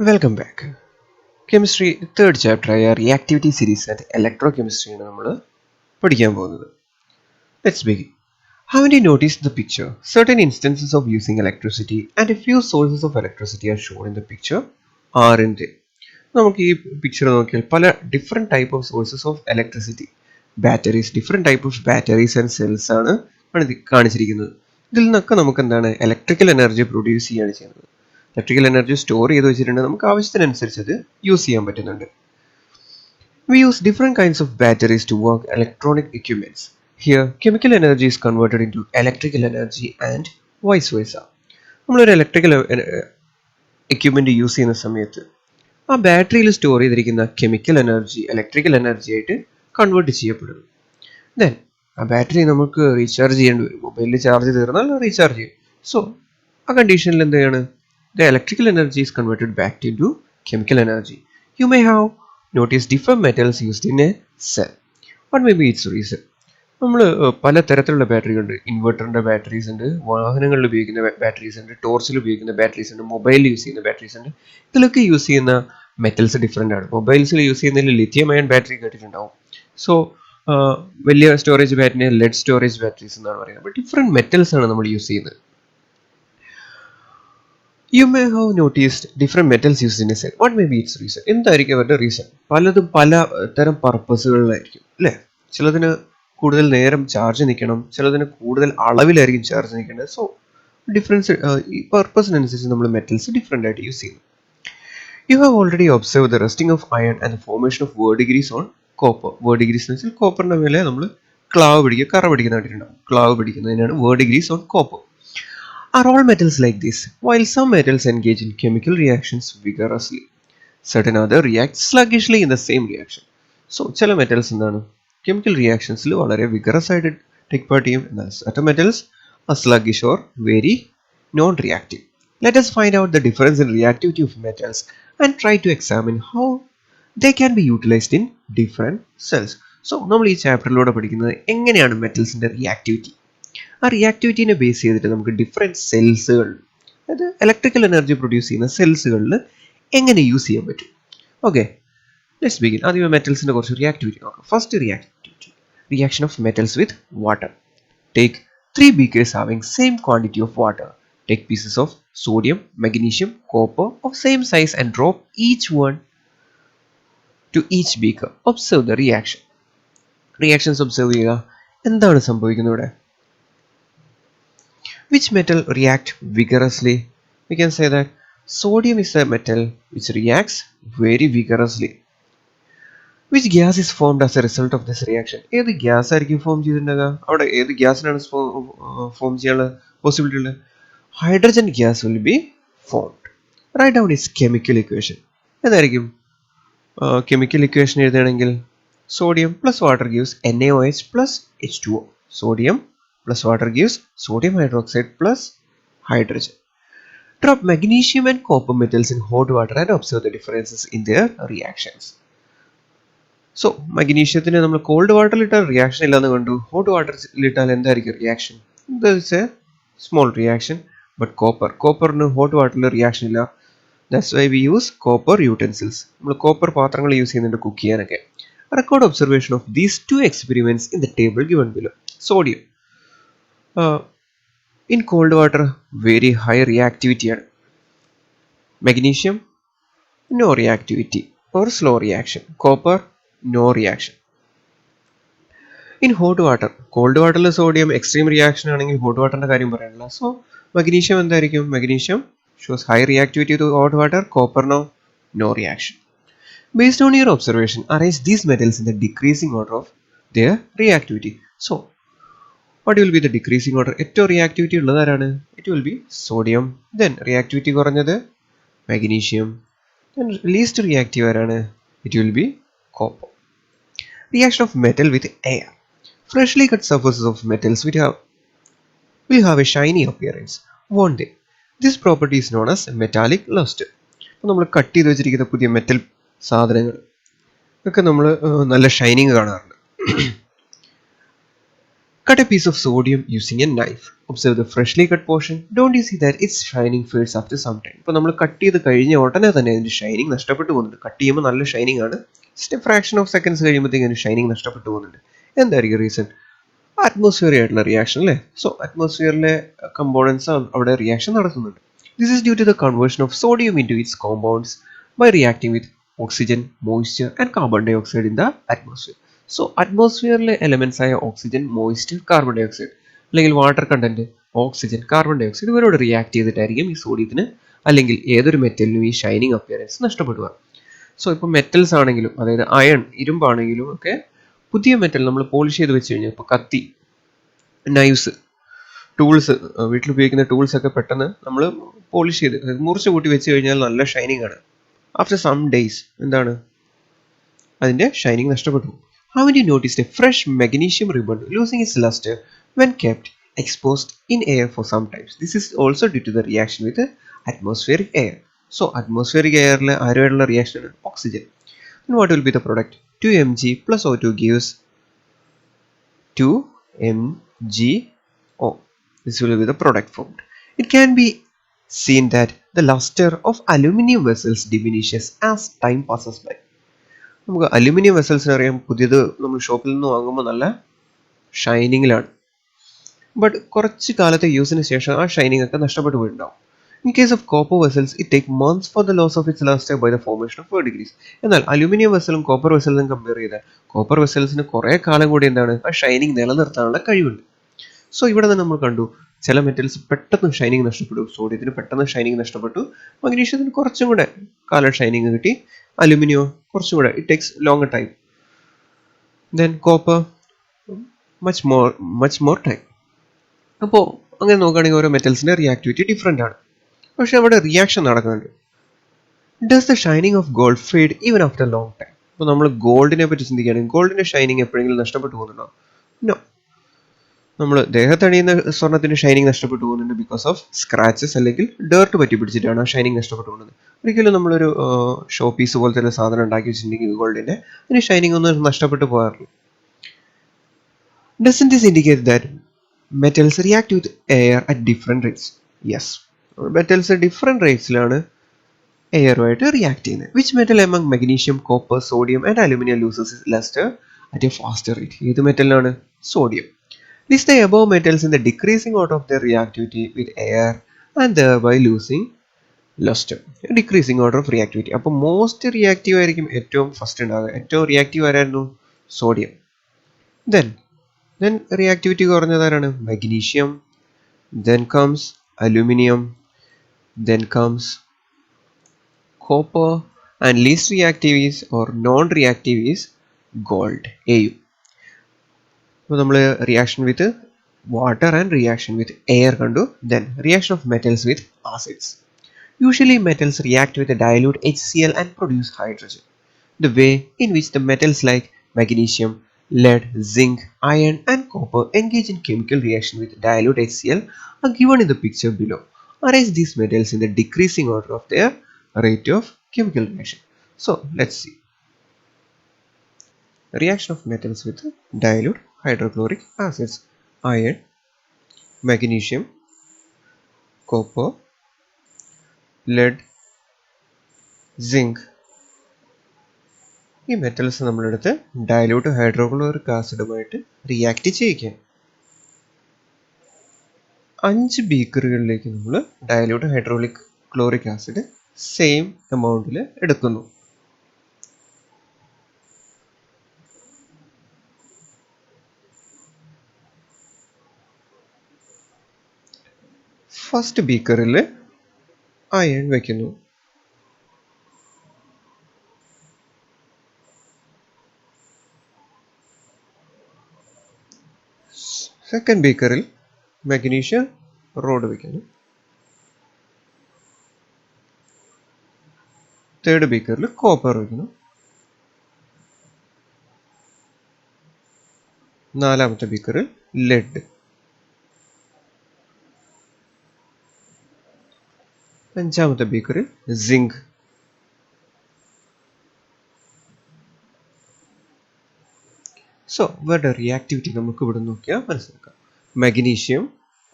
Welcome back. Chemistry third chapter reactivity series and electrochemistry പഠിക്കാൻ പോകുന്നത്. Let's begin. Haven't you noticed the picture? Certain instances of using electricity and a few sources of electricity are shown in the picture, aren't they? നമുക്ക് ഈ picture നോക്കിയാൽ പല different type of sources of electricity batteries different type of batteries and cells ആണ് കാണിച്ചിരിക്കുന്നത്. ഇതിൽ നിന്നൊക്കെ നമുക്ക് എന്താണ് ഇലക്ട്രിക്കൽ എനർജി പ്രൊഡ്യൂസ് ചെയ്യുകയാണ് ചെയ്യുന്നത്. ഇലക്ട്രിക്കൽ എനർജി സ്റ്റോർ ചെയ്ത് വെച്ചിട്ടുണ്ടെങ്കിൽ നമുക്ക് ആവശ്യത്തിനനുസരിച്ച് അത് യൂസ് ചെയ്യാൻ പറ്റുന്നുണ്ട്. We use different kinds of batteries to work electronic equipments. Here, chemical energy is converted into electrical energy and vice versa. നമ്മളൊരു ഇലക്ട്രിക്കൽ എക്യുപ്മെൻറ്റ് യൂസ് ചെയ്യുന്ന സമയത്ത് ആ ബാറ്ററിയിൽ സ്റ്റോർ ചെയ്തിരിക്കുന്ന കെമിക്കൽ എനർജി ഇലക്ട്രിക്കൽ എനർജി ആയിട്ട് കൺവേർട്ട് ചെയ്യപ്പെടുന്നു. ദെൻ ആ battery നമുക്ക് റീചാർജ് ചെയ്യേണ്ടി വരും. മൊബൈലിൽ ചാർജ് തീർന്നാൽ റീചാർജ് ചെയ്യും. സോ ആ കണ്ടീഷനിൽ എന്താണ് the electrical energy is converted back into chemical energy. You may have noticed different metals used in a cell. What may be its reason? നമ്മൾ പലതരത്തിലുള്ള ബാറ്ററികളുണ്ട്. ഇൻവെർട്ടറിൻ്റെ ബാറ്ററീസ് ഉണ്ട്, വാഹനങ്ങളിൽ ഉപയോഗിക്കുന്ന ബാറ്ററീസ് ഉണ്ട്, ടോർച്ചിൽ ഉപയോഗിക്കുന്ന ബാറ്ററീസ് ഉണ്ട്, മൊബൈലിൽ യൂസ് ചെയ്യുന്ന ബാറ്ററീസ് ഉണ്ട്. ഇതിലൊക്കെ യൂസ് ചെയ്യുന്ന മെറ്റൽസ് ഡിഫറെൻ്റ് ആണ്. മൊബൈൽസിൽ യൂസ് ചെയ്യുന്നതിൽ ലിഥിയം അയൺ ബാറ്ററി കേട്ടിട്ടുണ്ടാവും. സോ വലിയ സ്റ്റോറേജ് ബാറ്ററിനെ ലെഡ് സ്റ്റോറേജ് ബാറ്ററീസ് എന്നാണ് പറയുന്നത്. അപ്പോൾ ഡിഫറെൻറ്റ് മെറ്റൽസ് ആണ് നമ്മൾ യൂസ് ചെയ്യുന്നത്. You may have noticed different metals used in a cell. What may be its reason? എന്തായിരിക്കും അവരുടെ റീസൺ? പലതും പല തരം പർപ്പസുകളിലായിരിക്കും അല്ലേ? ചിലതിന് കൂടുതൽ നേരം ചാർജ് നിൽക്കണം, ചിലതിന് കൂടുതൽ അളവിലായിരിക്കും ചാർജ് നിൽക്കേണ്ടത്. സോ ഡിഫറൻസ് ഈ പർപ്പസിനനുസരിച്ച് നമ്മൾ മെറ്റൽസ് ഡിഫറെൻ്റ് ആയിട്ട് യൂസ് ചെയ്യുന്നു. You have already observed the rusting of iron and the formation of verdigris on copper. Verdigris എന്ന് വെച്ചാൽ കോപ്പറിൻ്റെ മേലെ നമ്മൾ ക്ലാവ് പിടിക്കുക, കറ പിടിക്കുന്നതായിട്ടുണ്ടാവും. ക്ലാവ് പിടിക്കുന്നതിനാണ് verdigris on copper. Are all metals like this? While some metals engage in chemical reactions vigorously, certain others react sluggishly in the same reaction. So, ചില metals എന്താണ് chemical റിയാക്ഷൻസിൽ വളരെ vigorous ആയിട്ട് ടേക്ക് പാർട്ട് ചെയ്യും. എന്നാൽ certain metals are sluggish or very non-reactive. Let us find out the difference in reactivity of metals and try to examine how they can be utilized in different cells. So, നമ്മൾ ഈ ചാപ്റ്ററിലൂടെ പഠിക്കുന്നത് എങ്ങനെയാണ് മെറ്റൽസിൻ്റെ reactivity. ആ റിയാക്ടിവിറ്റീനെ base ചെയ്തിട്ട് നമുക്ക് different സെൽസുകൾ, അതായത് electrical energy produce ചെയ്യുന്ന സെൽസുകളിൽ എങ്ങനെ യൂസ് ചെയ്യാൻ പറ്റും. Okay, let's begin. ആദ്യമേ മെറ്റൽസിൻ്റെ കുറച്ച് റിയാക്ടിവിറ്റി നോക്കാം. First reactivity, reaction of metals with water. Take 3 beakers having same quantity of water. Take pieces of sodium, magnesium, copper of same size and drop each one to each beaker. Observe the reaction. Reactions observe ചെയ്യുക. എന്താണ് സംഭവിക്കുന്നത് ഇവിടെ? Which metal react vigorously? We can say that sodium is a metal which reacts very vigorously. Which gas is formed as a result of this reaction? ഏത് gas ആയിരിക്കും form ചെയ്തിട്ടുണ്ടാകുക? അവിടെ ഏത് ഗ്യാസിനാണ് ഫോം ചെയ്യാനുള്ള പോസിബിലിറ്റി ഉള്ളത്? Hydrogen gas will be formed. Write down is chemical equation. ഏതായിരിക്കും chemical equation എഴുതുകയാണെങ്കിൽ sodium plus water gives NaOH plus H2O. Sodium plus water gives sodium hydroxide plus hydrogen. Drop magnesium and copper metals in hot water and observe the differences in their reactions. So, magnesium നമ്മൾ cold water ഇട്ടാൽ reaction ഇല്ലാന്ന് കണ്ടു. hot water ഇട്ടാൽ എന്തായിരിക്കും reaction? This is a small reaction. But copper hot water reaction ഇല്ല. That's why we use copper utensils. നമ്മൾ copper പാത്രങ്ങൾ use ചെയ്യുന്നുണ്ട് കുക്ക് ചെയ്യാനൊക്കെ. Record observation of these two experiments in the table given below. Sodium. In cold water, very high reactivity. Magnesium, no reactivity or slow reaction. Copper, no reaction. In hot water, cold water sodium extreme reaction ആണെങ്കിൽ hot water ന്റെ കാര്യം പറയാനില്ല. So magnesium എന്തായിരിക്കും? Magnesium shows high reactivity to hot water. Copper no reaction. Based on your observation, arrange these metals in the decreasing order of their reactivity. So, what will be the decreasing order? ഏറ്റവും reactivity ഉള്ളതാരാണ്? It will be sodium. Then reactivity കുറഞ്ഞത് magnesium. Then least reactive ആരാണ്? It will be copper. Reaction of metal with air. Freshly cut surfaces of metals will have a shiny appearance, won't they? This property is known as metallic luster. നമ്മൾ cut ചെയ്ത് വെച്ചിരിക്കുന്ന പുതിയ metal സാധനങ്ങൾ ഒക്കെ നമ്മൾ നല്ല shining കാണാറുണ്ട്. Cut a piece of sodium using a knife. Observe the freshly cut portion. Don't you see that its shining fades after some time? ഇപ്പോൾ നമ്മൾ കട്ട് ചെയ്ത് കഴിഞ്ഞ ഉടനെ തന്നെ അതിന്റെ ഷൈനിങ് നഷ്ടപ്പെട്ടു പോകുന്നുണ്ട്. കട്ട് ചെയ്യുമ്പോൾ നല്ല ഷൈനിങ് ആണ്. Just A fraction of seconds കഴിയുമ്പോഴത്തേക്കും അതിന്റെ ഷൈനിങ് നഷ്ടപ്പെട്ടു പോകുന്നുണ്ട്. എന്തായിരിക്കും റീസൺ? അറ്റ്മോസ്ഫിയർ ആയിട്ടുള്ള റിയാക്ഷൻ അല്ലേ? സോ അറ്റ്മോസ്ഫിയറിലെ കമ്പോണൻസ് അവിടെ റിയാക്ഷൻ നടത്തുന്നുണ്ട്. This is due to the conversion of sodium into its compounds by reacting with oxygen, moisture and carbon dioxide in the atmosphere. So അറ്റ്മോസ്ഫിയറിലെ എലമെന്റ്സ് ആയ oxygen, moisture, carbon dioxide അല്ലെങ്കിൽ water content, oxygen, carbon dioxide ഇവരോട് react ചെയ്തിട്ടായിരിക്കും ഈ സോഡിയത്തിന് അല്ലെങ്കിൽ ഏതൊരു മെറ്റലിനും ഈ ഷൈനിങ് അപ്പിയറൻസ് നഷ്ടപ്പെടുക. സോ ഇപ്പോൾ മെറ്റൽസ് ആണെങ്കിലും അതായത് അയൺ, ഇരുമ്പാണെങ്കിലും ഒക്കെ പുതിയ മെറ്റൽ നമ്മൾ പോളിഷ് ചെയ്ത് വെച്ച് കഴിഞ്ഞാൽ ഇപ്പോൾ കത്തി, നൈവ്സ്, ടൂൾസ്, വീട്ടിൽ ഉപയോഗിക്കുന്ന ടൂൾസ് ഒക്കെ പെട്ടെന്ന് നമ്മൾ പോളിഷ് ചെയ്ത് മുറിച്ച് കൂട്ടി വെച്ച് കഴിഞ്ഞാൽ നല്ല ഷൈനിങ് ആണ്. ആഫ്റ്റർ സം ഡേയ്സ് എന്താണ് അതിന്റെ ഷൈനിങ് നഷ്ടപ്പെട്ടു. Haven't you noticed a fresh magnesium ribbon losing its luster when kept exposed in air for some time? This is also due to the reaction with the atmospheric air. So atmospheric air le ആരുമായിട്ടുള്ള reaction ആണ് oxygen. And what will be the product? 2mg plus O2 gives 2mgO. This will be the product formed. It can be seen that the luster of aluminum vessels diminishes as time passes by. നമുക്ക് aluminium വെസൽസിന് അറിയാം, പുതിയത് നമ്മൾ ഷോപ്പിൽ നിന്ന് വാങ്ങുമ്പോൾ നല്ല ഷൈനിങ്ങിലാണ്. But കുറച്ച് കാലത്തെ യൂസിന് ശേഷം ആ ഷൈനിങ് ഒക്കെ നഷ്ടപ്പെട്ടു പോയിട്ടുണ്ടാവും. In case of copper vessels it take months for the loss of its lustre by the formation of verdigris. എന്നാൽ അലുമിനിയം വെസലും കോപ്പർ വെസൽസും കമ്പയർ ചെയ്താൽ കോപ്പർ വെസൽസിന് കുറേ കാലം കൂടി എന്താണ് ആ ഷൈനിങ് നിലനിർത്താനുള്ള കഴിവുണ്ട്. സോ ഇവിടെ തന്നെ നമ്മൾ കണ്ടു ചില മെറ്റൽസ് പെട്ടെന്ന് ഷൈനിങ് നഷ്ടപ്പെടും. സോഡിയത്തിന് പെട്ടെന്ന് ഷൈനിങ് നഷ്ടപ്പെട്ടു, മഗ്നീഷ്യത്തിന് കുറച്ചും കൂടെ കാലം ഷൈനിങ് കിട്ടി, അലുമിനിയോ കുറച്ചും കൂടെ it takes longer time, then copper much more time. അപ്പോൾ അങ്ങനെ നോക്കുകയാണെങ്കിൽ ഓരോ മെറ്റൽസിന്റെ റിയാക്ടിവിറ്റി ഡിഫറെൻ്റ് ആണ്. പക്ഷെ അവിടെ റിയാക്ഷൻ നടക്കുന്നുണ്ട്. Does the shining of gold fade even after long time? ഇപ്പോൾ നമ്മൾ ഗോൾഡിനെ പറ്റി ചിന്തിക്കുകയാണെങ്കിൽ ഗോൾഡിന്റെ ഷൈനിങ് എപ്പോഴെങ്കിലും നഷ്ടപ്പെട്ടു പോകുന്നുണ്ടോ? നോ. നമ്മൾ ദേഹത്തണിയുന്ന സ്വർണ്ണത്തിന്റെ ഷൈനിങ് നഷ്ടപ്പെട്ടു പോകുന്നുണ്ട് ബിക്കോസ് ഓഫ് സ്ക്രാച്ചസ് അല്ലെങ്കിൽ ഡേർട്ട് പറ്റി പിടിച്ചിട്ടാണ് ആ ഷൈനിങ് നഷ്ടപ്പെട്ടു പോകുന്നത്. ഒരിക്കലും നമ്മളൊരു ഷോ പീസ് പോലത്തെ സാധനം ഉണ്ടാക്കി വെച്ചിട്ടുണ്ടെങ്കിൽ ഗോൾഡിന്റെ അതിന് ഷൈനിങ് ഒന്നും നഷ്ടപ്പെട്ടു പോകാറില്ല. Doesn't this indicate that metals react with air at different rates? Yes. Metals different ratesലാണ് എയറുമായിട്ട് റിയാക്ട് ചെയ്യുന്നത്. Which metal among magnesium, copper, sodium and aluminum loses its luster at a faster rate? ഏത് മെറ്റലിനാണ്? Sodium. List the above metals in the decreasing order of their reactivity with air and thereby losing luster. Decreasing order of reactivity. അപ്പോൾ most reactive ആയിരിക്കും ഏറ്റവും first ഉണ്ടാകുക. ഏറ്റവും reactive ആരായിരുന്നു? Sodium. Then reactivity കുറഞ്ഞതാരാണ്? Magnesium. Then comes aluminum. Then comes copper. And least reactive is or non-reactive is gold. AU. അപ്പോൾ നമ്മൾ reaction with water and reaction with air കണ്ടു. Then reaction of metals with acids. Usually metals react with a dilute HCl and produce hydrogen. The way in which the metals like magnesium, lead, zinc, iron and copper engage in chemical reaction with dilute HCl are given in the picture below. Arrange these metals in the decreasing order of their rate of chemical reaction. So let's see. Reaction of metals with dilute hydrochloric acids: iron, magnesium, copper, lead, zinc. ഈ metals നമ്മളെടുത്ത് dilute hydrochloric ആസിഡുമായിട്ട് react ചെയ്യിക്കുക. 5 ബീക്കറുകളിലേക്ക് നമ്മൾ dilute hydrochloric acid same എമൗണ്ടിൽ എടുക്കുന്നു. First ബീക്കറിൽ iron വയ്ക്കുന്നു. സെക്കൻഡ് ബീക്കറിൽ മഗ്നീഷ്യം റോഡ് വയ്ക്കുന്നു. തേർഡ് ബീക്കറിൽ കോപ്പർ വയ്ക്കുന്നു. നാലാമത്തെ ബീക്കറിൽ ലെഡ്. അഞ്ചാമത്തെ ബീക്കറിൽ സിങ്ക്. സോ ഇവരുടെ റിയാക്ടിവിറ്റി നമുക്ക് ഇവിടെ നോക്കിയാൽ മനസ്സിലാക്കാം. മഗ്നീഷ്യം,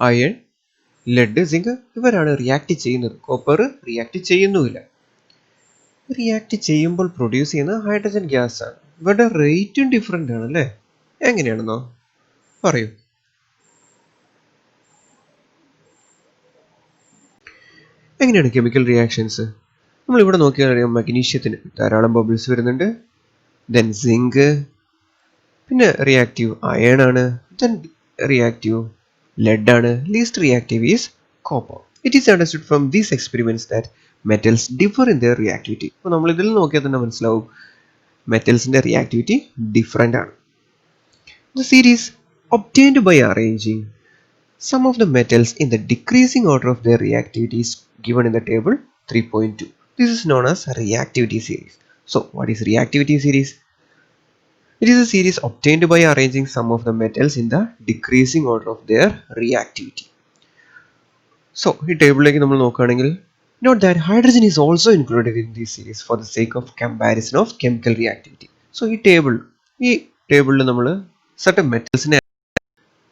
അയൺ, ലെഡ്, സിങ്ക് ഇവരാണ് റിയാക്ട് ചെയ്യുന്നത്. കോപ്പർ റിയാക്ട് ചെയ്യുന്നുമില്ല. റിയാക്ട് ചെയ്യുമ്പോൾ പ്രൊഡ്യൂസ് ചെയ്യുന്ന ഹൈഡ്രജൻ ഗ്യാസ് ആണ്. ഇവരുടെ റേറ്റും ഡിഫറെൻ്റ് ആണ് അല്ലേ? എങ്ങനെയാണെന്നോ പറയൂ. എങ്ങനെയാണ് കെമിക്കൽ റിയാക്ഷൻസ്? നമ്മളിവിടെ നോക്കിയാൽ അറിയാം, മഗ്നീഷ്യത്തിന് ധാരാളം ബബിൾസ് വരുന്നുണ്ട്. ദെൻ സിങ്ക്, പിന്നെ റിയാക്റ്റീവ് അയൺ ആണ്. ദെൻ റിയാക്റ്റീവ് ലെഡ് ആണ്. Least reactive is copper. It is understood from these experiments that metals differ in there reactivity. അപ്പോൾ നമ്മൾ ഇതിൽ നോക്കിയാൽ തന്നെ മനസ്സിലാവും മെറ്റൽസിന്റെ റിയാക്ടിവിറ്റി ഡിഫറെൻ്റ് ആണ്. The series obtained by arranging some of the metals in the decreasing order of their reactivity is given in the table 3.2. This is known as reactivity series. So, what is reactivity series? It is a series obtained by arranging some of the metals in the decreasing order of their reactivity. So, ഈ ടേബിളിലേക്ക് നമ്മൾ നോക്കുകയാണെങ്കിൽ note that hydrogen is also included in this series for the sake of comparison of chemical reactivity. So, ഈ ടേബിളിൽ നമ്മൾ certain metals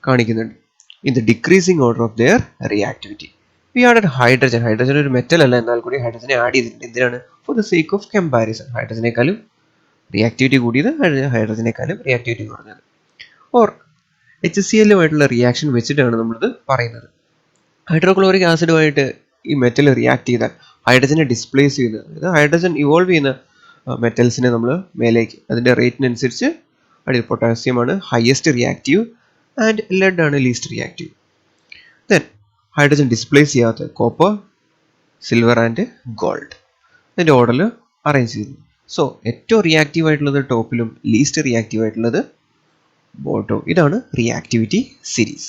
കാണിക്കുന്നുണ്ട്. In the decreasing order of their reactivity. We added hydrogen. Hydrogen ഒരു metal അല്ല, എന്നാൽ കൂടി ഹൈഡ്രജനെ add ചെയ്തിട്ടുണ്ട്. എന്തിനാണ്? For the sake of comparison. ഹൈഡ്രജനേക്കാളും റിയാക്ടിവിറ്റി കൂടിയത്, ഹൈഡ്രജനേക്കാളും റിയാക്ടിവിറ്റി കുറഞ്ഞത്. ഓർ HCl-ലുമായിട്ടുള്ള റിയാക്ഷൻ വെച്ചിട്ടാണ് നമ്മളിത് പറയുന്നത്. ഹൈഡ്രോക്ലോറിക് ആസിഡുമായിട്ട് ഈ മെറ്റൽ റിയാക്ട് ചെയ്താൽ ഹൈഡ്രജനെ ഡിസ്പ്ലേസ് ചെയ്യുന്നത്, അതായത് ഹൈഡ്രജൻ ഇവോൾവ് ചെയ്യുന്ന മെറ്റൽസിനെ നമ്മൾ മേലേക്ക് അതിൻ്റെ റേറ്റിനനുസരിച്ച് അടിയിൽ പൊട്ടാസ്യം ആണ് ഹയസ്റ്റ് റിയാക്റ്റീവ് ആൻഡ് ലെഡ് ആണ് least reactive. Then hydrogen displace ചെയ്യാത്ത കോപ്പർ, സിൽവർ ആൻഡ് ഗോൾഡ് അതിൻ്റെ ഓർഡറിൽ അറേഞ്ച് ചെയ്തു. സോ ഏറ്റവും റിയാക്റ്റീവ് ആയിട്ടുള്ളത് ടോപ്പിലും ലീസ്റ്റ് റിയാക്റ്റീവ് ആയിട്ടുള്ളത് ബോട്ടം. ഇതാണ് റിയാക്ടിവിറ്റി സീരീസ്.